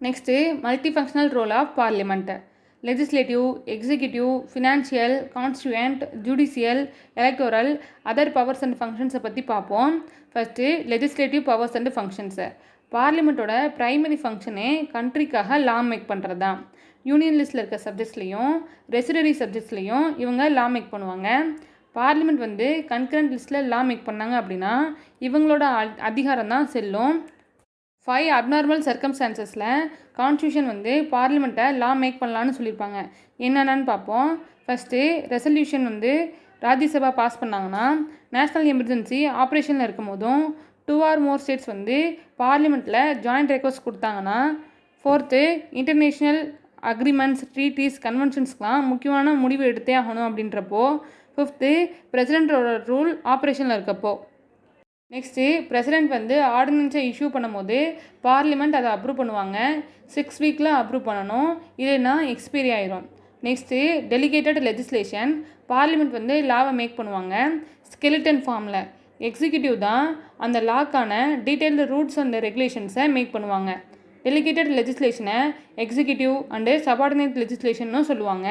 Next multifunctional role of parliament. Legislative, executive, financial, constituent, judicial, electoral, other powers and ஃபங்க்ஷன்ஸை பற்றி பார்ப்போம். First legislative powers and functions. பார்லிமெண்ட்டோட primary ஃபங்க்ஷனே கண்ட்ரிக்காக law make பண்ணுறது தான். யூனியன் லிஸ்ட்டில் இருக்க சப்ஜெக்ட்ஸ்லேயும் ரெசிடரி சப்ஜெக்ட்ஸ்லேயும் இவங்க லா மேக் பண்ணுவாங்க. பார்லிமெண்ட் வந்து கன்கரண்ட் லிஸ்ட்டில் லா மேக் பண்ணாங்க அப்படின்னா இவங்களோட அதிகாரம் தான் செல்லும். 5 அப்நார்மல் சர்க்கம்ஸ்டான்சஸில் கான்ஸ்டியூஷன் வந்து பார்லிமெண்ட்டை லா மேக் பண்ணலான்னு சொல்லியிருப்பாங்க. என்னென்னு பார்ப்போம். ஃபஸ்ட்டு ரெசல்யூஷன் வந்து ராஜ்யசபா பாஸ் பண்ணாங்கன்னா நேஷ்னல் எமர்ஜென்சி ஆப்ரேஷனில் இருக்கும் போதும் 2 or more ஸ்டேட்ஸ் வந்து பார்லிமெண்ட்டில் ஜாயிண்ட் ரெக்வஸ்ட் கொடுத்தாங்கன்னா. 4th இன்டர்நேஷ்னல் அக்ரிமெண்ட்ஸ், ட்ரீட்டிஸ், கன்வென்ஷன்ஸ்க்கெலாம் முக்கியமான முடிவு எடுத்தே ஆகணும் அப்படின்றப்போ. 5th பிரசிடென்ட்டோட ரூல் ஆப்ரேஷனில் இருக்கப்போ. நெக்ஸ்ட்டு பிரசிடெண்ட் வந்து ஆர்டினன்ஸை இஷ்யூ பண்ணும்போது பார்லிமெண்ட் அதை அப்ரூவ் பண்ணுவாங்க. 6 வீக்கில் அப்ரூவ் பண்ணணும், இல்லைன்னா எக்ஸ்பைரி ஆயிரும். Next delegated legislation. பார்லிமெண்ட் வந்து லாவை மேக் பண்ணுவாங்க ஸ்கெலிட்டன் ஃபார்மில். எக்ஸிக்யூட்டிவ் தான் அந்த லாக்கான டீட்டெயில்டு ரூல்ஸ் அண்ட் ரெகுலேஷன்ஸை மேக் பண்ணுவாங்க. டெலிகேட்டட் லெஜிஸ்லேஷனை எக்ஸிக்யூட்டிவ் அண்டு சபார்டினேட் லெஜிஸ்லேஷன்னு சொல்லுவாங்க.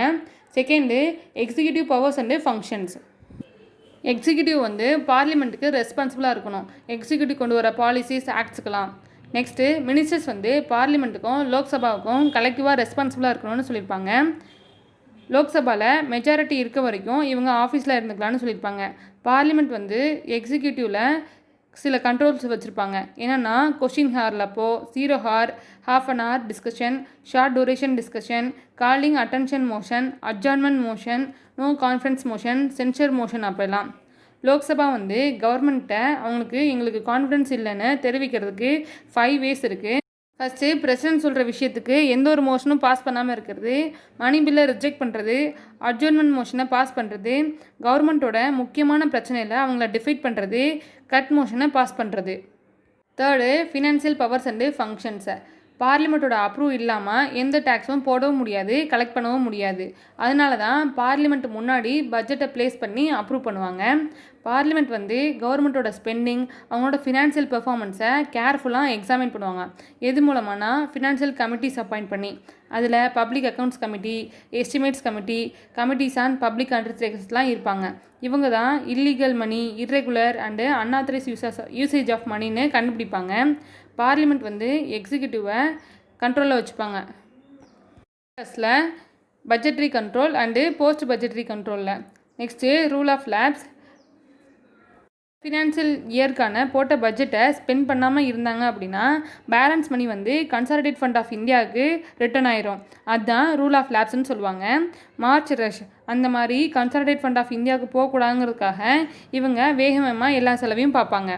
Second executive powers and functions. Executive வந்து பார்லிமெண்ட்டுக்கு ரெஸ்பான்சிபிளாக இருக்கணும், எக்ஸிக்யூட்டிவ் கொண்டு வர பாலிசிஸ், ஆக்ட்ஸுக்கெல்லாம். நெக்ஸ்ட்டு மினிஸ்டர்ஸ் வந்து பார்லிமெண்ட்டுக்கும் லோக்சபாவுக்கும் கலெக்டிவாக ரெஸ்பான்சிபிளாக இருக்கணும்னு சொல்லியிருப்பாங்க. லோக்சபாவில் மெஜாரிட்டி இருக்க வரைக்கும் இவங்க ஆஃபீஸில் இருந்துக்கலாம்னு சொல்லியிருப்பாங்க. பார்லிமெண்ட் வந்து எக்ஸிக்யூட்டிவில் சில கண்ட்ரோல்ஸ் வச்சுருப்பாங்க. என்னென்னா கொஷின் ஹாரில் அப்போது 0 hour, ½ an hour discussion, short duration discussion, calling attention motion, adjournment motion, no confidence motion, censure motion. அப்போல்லாம் லோக்சபா வந்து கவர்மெண்ட்டை எங்களுக்கு கான்ஃபிடன்ஸ் இல்லைன்னு தெரிவிக்கிறதுக்கு 5 ways இருக்குது. ஃபஸ்ட்டு பிரசிடென்ட் சொல்கிற விஷயத்துக்கு எந்த ஒரு மோஷனும் பாஸ் பண்ணாமல் இருக்கிறது, மணி பில்லை ரிஜெக்ட் பண்ணுறது, அட்ஜர்ன்மெண்ட் மோஷனை பாஸ் பண்ணுறது, கவர்மெண்ட்டோட முக்கியமான பிரச்சனையில் அவங்கள டிஃபைட் பண்ணுறது, கட் மோஷனை பாஸ் பண்ணுறது. 3rd ஃபினான்ஷியல் பவர்ஸ் அண்டு ஃபங்க்ஷன்ஸை. பார்லிமெண்ட்டோட அப்ரூவ் இல்லாமல் எந்த டேக்ஸும் போடவும் முடியாது, கலெக்ட் பண்ணவும் முடியாது. அதனால தான் பார்லிமெண்ட் முன்னாடி பட்ஜெட்டை ப்ளேஸ் பண்ணி அப்ரூவ் பண்ணுவாங்க. பார்லிமெண்ட் வந்து கவர்மெண்ட்டோட ஸ்பெண்டிங், அவங்களோட ஃபினான்ஷியல் பெர்ஃபார்மன்ஸை கேர்ஃபுல்லாக எக்ஸாமின் பண்ணுவாங்க. எது மூலமானா ஃபினான்ஷியல் கமிட்டிஸ் அப்பாயிண்ட் பண்ணி. அதில் public accounts committee, estimates committee, committees on public அட்மினிஸ்ட்ரேஷன்ஸ்லாம் இருப்பாங்க. இவங்க தான் illegal money, irregular and unauthorised usage of மணின்னு கண்டுபிடிப்பாங்க. பார்லிமெண்ட் வந்து எக்ஸிக்யூட்டிவை கண்ட்ரோலில் வச்சுப்பாங்க. ப்ளஸில் budgetary control and post budgetary கண்ட்ரோலில். Next rule of lapse. Financial இயர்க்கான போட்ட பட்ஜெட்டை ஸ்பெண்ட் பண்ணாமல் இருந்தாங்க அப்படின்னா பேலன்ஸ் மணி வந்து கன்சாலிடேட் ஃபண்ட் ஆஃப் இந்தியாவுக்கு ரிட்டர்ன் ஆயிரும். அதுதான் ரூல் ஆஃப் லேப்ஸ்ன்னு சொல்லுவாங்க. மார்ச் ரஷ் அந்த மாதிரி கன்சாலிடேட் ஃபண்ட் ஆஃப் இந்தியாவுக்கு போகக்கூடாதுங்கிறதுக்காக இவங்க வேகமாக எல்லா செலவையும் பார்ப்பாங்க.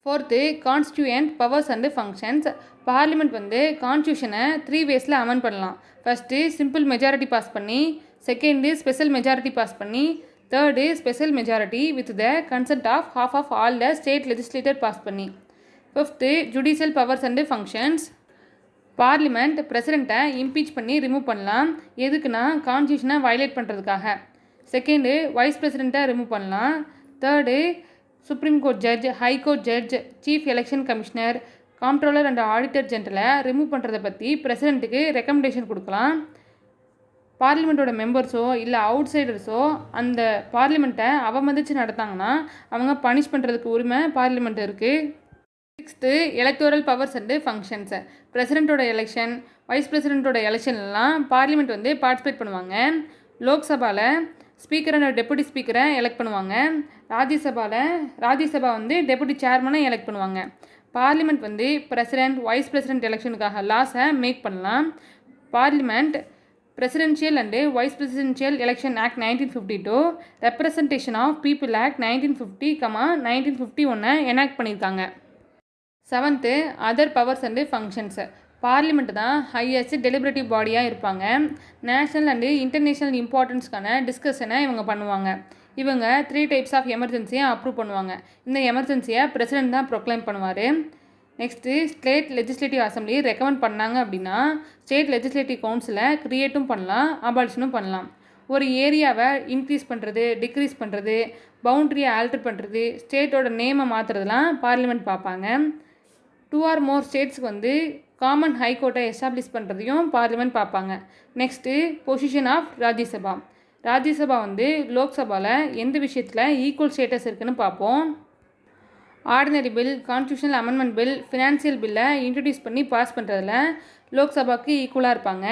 4th constituent powers and functions. Parliament வந்து கான்ஸ்டியூஷனை 3 ways அமெண்ட் பண்ணலாம். ஃபஸ்ட்டு சிம்பிள் மெஜாரிட்டி பாஸ் பண்ணி, செகண்டு ஸ்பெஷல் மெஜாரிட்டி பாஸ் பண்ணி, 3rd special majority with the consent of half of all the state legislature pass பண்ணி. 5th judicial powers and functions. Parliament பிரசிடெண்ட்டை impeach பண்ணி remove பண்ணலாம். எதுக்குன்னா கான்ஸ்டியூஷனை violate பண்ணுறதுக்காக. Second vice பிரசிடெண்ட்டை ரிமூவ் பண்ணலாம். 3rd supreme court judge, high court judge, chief election commissioner, காம்ப்ட்ரோலர் and auditor ஜெனரலை remove பண்ணுறதை பற்றி பிரசிடெண்ட்டுக்கு ரெக்கமெண்டேஷன் கொடுக்கலாம். பார்லிமெண்ட்டோட மெம்பர்ஸோ இல்லை அவுட் சைடர்ஸோ அந்த பார்லிமெண்ட்டை அவமதித்து நடத்தாங்கன்னா அவங்க பனிஷ் பண்ணுறதுக்கு உரிமை பார்லிமெண்ட் இருக்குது. 6th எலக்டோரல் பவர்ஸ் அண்டு ஃபங்க்ஷன்ஸை. பிரசிடெண்ட்டோட எலெக்ஷன், வைஸ் பிரசிடெண்ட்டோட எலெக்ஷன்லாம் பார்லிமெண்ட் வந்து பார்ட்டிசிபேட் பண்ணுவாங்க. லோக்சபாவில் ஸ்பீக்கர் அண்ட் டெபுட்டி ஸ்பீக்கரை எலெக்ட் பண்ணுவாங்க. ராஜ்யசபா வந்து டெபுட்டி சேர்மனை எலெக்ட் பண்ணுவாங்க. பார்லிமெண்ட் வந்து பிரசிடெண்ட், வைஸ் பிரசிடெண்ட் எலெக்ஷனுக்காக லாஸை மேக் பண்ணலாம். Parliament presidential and vice presidential election act 1952, representation of people act 1950, 1951 எனாக்ட் பண்ணியிருக்காங்க. 7th other powers and functions. Parliament தான் ஹையஸ்ட் டெலிபரேட்டிவ் பாடியாக இருப்பாங்க. நேஷ்னல் அண்டு இன்டர்நேஷ்னல் இம்பார்ட்டன்ஸ்க்கான டிஸ்கஷனை இவங்க பண்ணுவாங்க. இவங்க 3 types ஆஃப் எமர்ஜென்சியை அப்ரூவ் பண்ணுவாங்க. இந்த எமர்ஜென்சியை பிரசிடெண்ட் தான் ப்ரொக்ளைம் பண்ணுவார். Next state legislative assembly recommend பண்ணாங்க அப்படின்னா ஸ்டேட் லெஜிஸ்லேட்டிவ் கவுன்சிலை க்ரியேட்டும் பண்ணலாம், அபாலிஷனும் பண்ணலாம். ஒரு ஏரியாவை இன்க்ரீஸ் பண்ணுறது, டிக்ரீஸ் பண்ணுறது, பவுண்ட்ரியை ஆல்டர் பண்ணுறது, ஸ்டேட்டோட நேமை மாற்றுறதுலாம் பார்லிமெண்ட் பார்ப்பாங்க. 2 or more ஸ்டேட்ஸுக்கு வந்து காமன் ஹைகோர்ட்டை எஸ்டாப்ளிஷ் பண்ணுறதையும் பார்லிமெண்ட் பார்ப்பாங்க. Next position of Rajya Sabha. Rajya Sabha வந்து லோக்சபாவில் எந்த விஷயத்தில் ஈக்குவல் ஸ்டேட்டஸ் இருக்குதுன்னு பார்ப்போம். Ordinary bill, constitutional amendment bill, financial பில்லை இன்ட்ரடியூஸ் பண்ணி பாஸ் பண்ணுறதுல லோக்சபாவுக்கு ஈக்குவலாக இருப்பாங்க.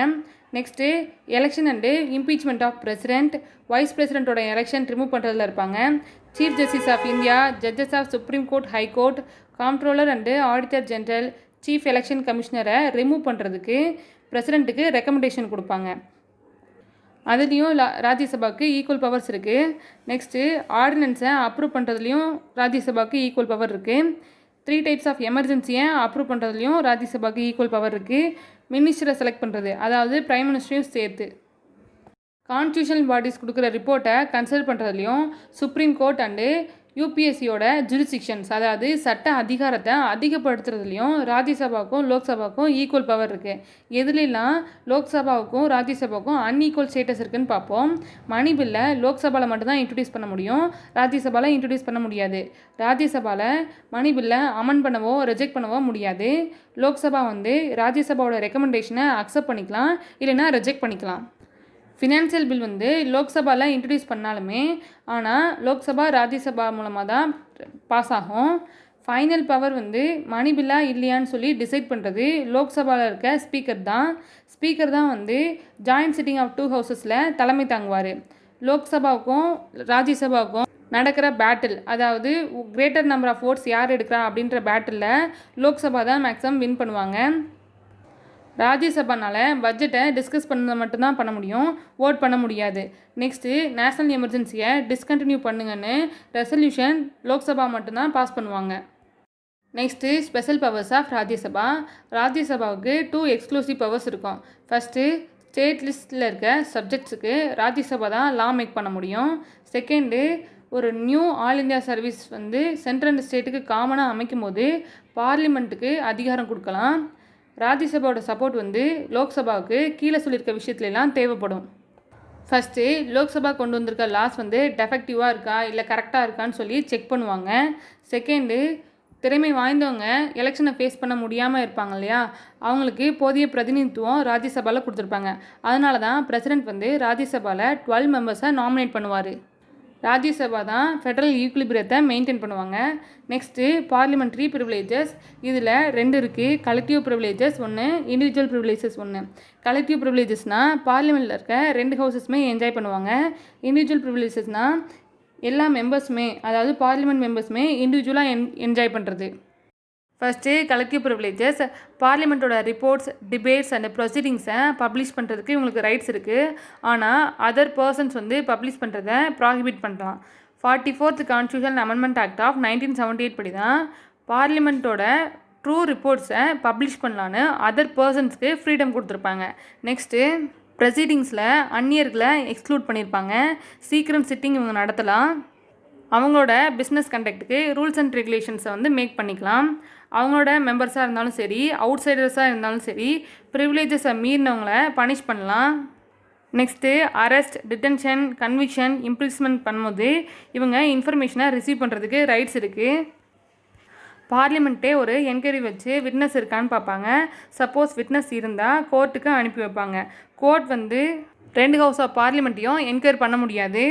Next election and impeachment of president, vice பிரசிடென்ட்டோட எலெக்ஷன் ரிமூவ் பண்ணுறதுல இருப்பாங்க. Chief justice of India, judges of supreme court, high court, comptroller and auditor general, chief election கமிஷனரை ரிமூவ் பண்ணுறதுக்கு பிரசிடெண்ட்டுக்கு ரெக்கமெண்டேஷன் கொடுப்பாங்க. அதுலேயும் ராஜ்யசபாவுக்கு ஈக்குவல் பவர்ஸ் இருக்குது. நெக்ஸ்ட்டு ஆர்டினன்ஸை அப்ரூவ் பண்ணுறதுலையும் ராஜ்யசபாவுக்கு ஈக்குவல் பவர் இருக்குது. 3 டைப்ஸ் ஆஃப் எமர்ஜென்சியை அப்ரூவ் பண்ணுறதுலையும் ராஜ்யசபாவுக்கு ஈக்குவல் பவர் இருக்குது. மினிஸ்டரை செலக்ட் பண்ணுறது, அதாவது பிரைம் மினிஸ்டரையும் சேர்த்து. கான்ஸ்டியூஷனல் பாடிஸ் கொடுக்குற ரிப்போர்ட்டை கன்சிடர் பண்ணுறதுலையும் சுப்ரீம் கோர்ட் அண்டு யூபிஎஸ்சியோட ஜுரிஸ்டிக்ஷன்ஸ், அதாவது சட்ட அதிகாரத்தை அதிகப்படுத்துறதுலையும் ராஜ்யசபாவுக்கும் லோக்சபாவுக்கும் ஈக்குவல் பவர் இருக்குது. எதுலாம் லோக்சபாவுக்கும் ராஜ்யசபாவுக்கும் அன்ஈக்குவல் ஸ்டேட்டஸ் இருக்குதுன்னு பார்ப்போம். மணி பில்லை லோக்சபாவில் மட்டும்தான் இன்ட்ரடியூஸ் பண்ண முடியும், ராஜ்யசபாவில் இன்ட்ரடியூஸ் பண்ண முடியாது. ராஜ்யசபாவில் மணி பில்லை அமெண்ட் பண்ணவோ ரிஜெக்ட் பண்ணவோ முடியாது. லோக்சபா வந்து ராஜ்யசபாவோட ரெக்கமெண்டேஷனை அக்செப்ட் பண்ணிக்கலாம், இல்லைன்னா ரிஜெக்ட் பண்ணிக்கலாம். ஃபினான்சியல் பில் வந்து லோக்சபாவில் இன்ட்ரடியூஸ் பண்ணாலுமே ஆனால் லோக்சபா ராஜ்யசபா மூலமாக தான் பாஸ் ஆகும். ஃபைனல் பவர் வந்து மணி பில்லா இல்லையான்னு சொல்லி டிசைட் பண்ணுறது லோக்சபாவில் இருக்க ஸ்பீக்கர் தான் வந்து ஜாயிண்ட் சிட்டிங் ஆஃப் 2 ஹவுசஸில் தலைமை தாங்குவார். லோக்சபாவுக்கும் ராஜ்யசபாவுக்கும் நடக்கிற பேட்டில், அதாவது கிரேட்டர் நம்பர் ஆஃப் ஓட்ஸ் யார் எடுக்கிறா அப்படின்ற பேட்டிலில் லோக்சபா தான் மேக்ஸிமம் வின் பண்ணுவாங்க. ராஜ்யசபானால் பட்ஜெட்டை டிஸ்கஸ் பண்ண மட்டும்தான் பண்ண முடியும், ஓட் பண்ண முடியாது. நெக்ஸ்ட்டு நேஷ்னல் எமர்ஜென்சியை டிஸ்கண்டினியூ பண்ணுங்கன்னு ரெசல்யூஷன் லோக்சபா மட்டும்தான் பாஸ் பண்ணுவாங்க. நெக்ஸ்ட்டு ஸ்பெஷல் பவர்ஸ் ஆஃப் ராஜ்யசபாவுக்கு 2 எக்ஸ்க்ளூசிவ் பவர்ஸ் இருக்கும். ஃபஸ்ட்டு ஸ்டேட் லிஸ்ட்டில் இருக்க சப்ஜெக்ட்ஸுக்கு ராஜ்யசபா தான் லா மேக் பண்ண முடியும். செகண்டு, ஒரு நியூ ஆல் இந்தியா சர்வீஸ் வந்து சென்ட்ரல் அண்ட் ஸ்டேட்டுக்கு காமனாக அமைக்கும் போது பார்லிமெண்ட்டுக்கு அதிகாரம் கொடுக்கலாம். ராஜ்யசபாவோட சப்போர்ட் வந்து லோக்சபாவுக்கு கீழே சொல்லியிருக்க விஷயத்துலலாம் தேவைப்படும். ஃபஸ்ட்டு லோக்சபா கொண்டு வந்திருக்க லாஸ் வந்து டெஃபெக்டிவாக இருக்கா இல்லை கரெக்டாக இருக்கான்னு சொல்லி செக் பண்ணுவாங்க. செகண்டு, திறமை வாய்ந்தவங்க எலெக்ஷனை ஃபேஸ் பண்ண முடியாமல் இருப்பாங்க இல்லையா, அவங்களுக்கு போதிய பிரதிநிதித்துவம் ராஜ்யசபாவில் கொடுத்துருப்பாங்க. அதனால தான் பிரசிடென்ட் வந்து ராஜ்யசபாவில் 12 மெம்பர்ஸை நாமினேட் பண்ணுவார். ராஜ்யசபா தான் ஃபெடரல் ஈக்குலிபிரியத்தை மெயின்டைன் பண்ணுவாங்க. நெக்ஸ்ட்டு பார்லிமெண்ட்ரி ப்ரிவிலேஜஸ், இதில் 2 இருக்குது. Collective privileges 1, individual privileges 1. Collective ப்ரிவிலேஜஸ்னால் பார்லிமெண்ட்டில் இருக்க 2 ஹவுசஸுமே என்ஜாய் பண்ணுவாங்க. இண்டிவிஜுவல் ப்ரிவிலேஜஸ்னால் எல்லா மெம்பர்ஸுமே, அதாவது பார்லிமெண்ட் மெம்பர்ஸுமே இண்டிவிஜுவலாக என்ஜாய் பண்ணுறது. ஃபஸ்ட்டு கலெக்டிவ் ப்ரிவிலேஜஸ், பார்லிமெண்ட்டோட ரிப்போர்ட்ஸ், டிபேட்ஸ் அண்ட் ப்ரொசீடிங்ஸை பப்ளிஷ் பண்ணுறதுக்கு இவங்களுக்கு ரைட்ஸ் இருக்குது. ஆனால் அதர் பர்சன்ஸ் வந்து பப்ளிஷ் பண்ணுறதை ப்ராஹிபிட் பண்ணலாம். 44th constitution amendment act of 1978 படி தான் பார்லிமெண்ட்டோட ட்ரூ ரிப்போர்ட்ஸை பப்ளிஷ் பண்ணலான்னு அதர் பர்சன்ஸ்க்கு ஃப்ரீடம் கொடுத்துருப்பாங்க. நெக்ஸ்ட்டு ப்ரொசீடிங்ஸில் அந்நியர்களை எக்ஸ்க்ளூட் பண்ணியிருப்பாங்க. சீக்கிரம் சிட்டிங் இவங்க நடத்தலாம். அவங்களோட பிஸ்னஸ் கண்டக்ட்டுக்கு ரூல்ஸ் அண்ட் ரெகுலேஷன்ஸை வந்து மேக் பண்ணிக்கலாம். அவங்களோட மெம்பர்ஸாக இருந்தாலும் சரி, அவுட் சைடர்ஸாக இருந்தாலும் சரி, ப்ரிவிலேஜஸை மீறினவங்கள பனிஷ் பண்ணலாம். நெக்ஸ்ட்டு அரெஸ்ட், டிடென்ஷன், கன்விக்ஷன், இம்ப்ரிஸ்மெண்ட் பண்ணும்போது இவங்க இன்ஃபர்மேஷனை ரிசீவ் பண்ணுறதுக்கு ரைட்ஸ் இருக்குது. பார்லிமெண்ட்டே ஒரு என்கொயரி வச்சு விட்னஸ் இருக்கான்னு பார்ப்பாங்க. சப்போஸ் விட்னஸ் இருந்தால் கோர்ட்டுக்கு அனுப்பி வைப்பாங்க. கோர்ட் வந்து 2 ஹவுஸ் ஆஃப் பார்லிமெண்ட்டையும் என்கொயரி பண்ண முடியாது.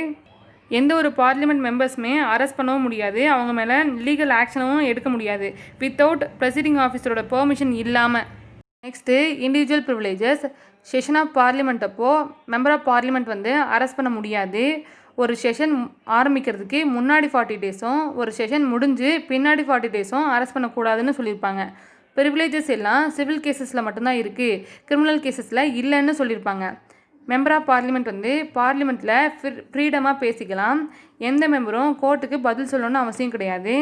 எந்த ஒரு பார்லிமெண்ட் மெம்பர்ஸுமே அரெஸ்ட் பண்ணவும் முடியாது, அவங்க மேலே லீகல் ஆக்ஷனும் எடுக்க முடியாது வித்தவுட் ப்ரெசிடிங் ஆஃபீஸரோட பெர்மிஷன் இல்லாமல். Next individual privileges, session of parliament அப்போது மெம்பர் ஆஃப் பார்லிமெண்ட் வந்து அரெஸ்ட் பண்ண முடியாது. ஒரு செஷன் ஆரம்பிக்கிறதுக்கு முன்னாடி 40 டேஸும் ஒரு செஷன் முடிஞ்சு பின்னாடி 40 டேஸும் அரெஸ்ட் பண்ணக்கூடாதுன்னு சொல்லியிருப்பாங்க. ப்ரிவிலேஜஸ் எல்லாம் சிவில் கேசஸில் மட்டும்தான் இருக்குது, கிரிமினல் கேசஸில் இல்லைன்னு சொல்லியிருப்பாங்க. மெம்பர் ஆஃப் பார்லிமெண்ட் வந்து பார்லிமெண்ட்டில் ஃப்ரீடமாக பேசிக்கலாம். எந்த மெம்பரும் கோர்ட்டுக்கு பதில் சொல்லணும்னு அவசியம் கிடையாது.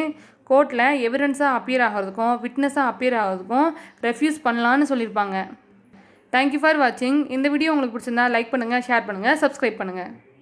கோர்ட்டில் எவிடன்ஸாக அப்பியர் ஆகிறதுக்கும் விட்னஸாக அப்பியர் ஆகிறதுக்கும் ரெஃப்யூஸ் பண்ணலான்னு சொல்லியிருப்பாங்க. தேங்க்யூ ஃபார் வாட்சிங். இந்த வீடியோ உங்களுக்கு பிடிச்சிருந்தா லைக் பண்ணுங்கள், ஷேர் பண்ணுங்கள், சப்ஸ்கிரைப் பண்ணுங்கள்.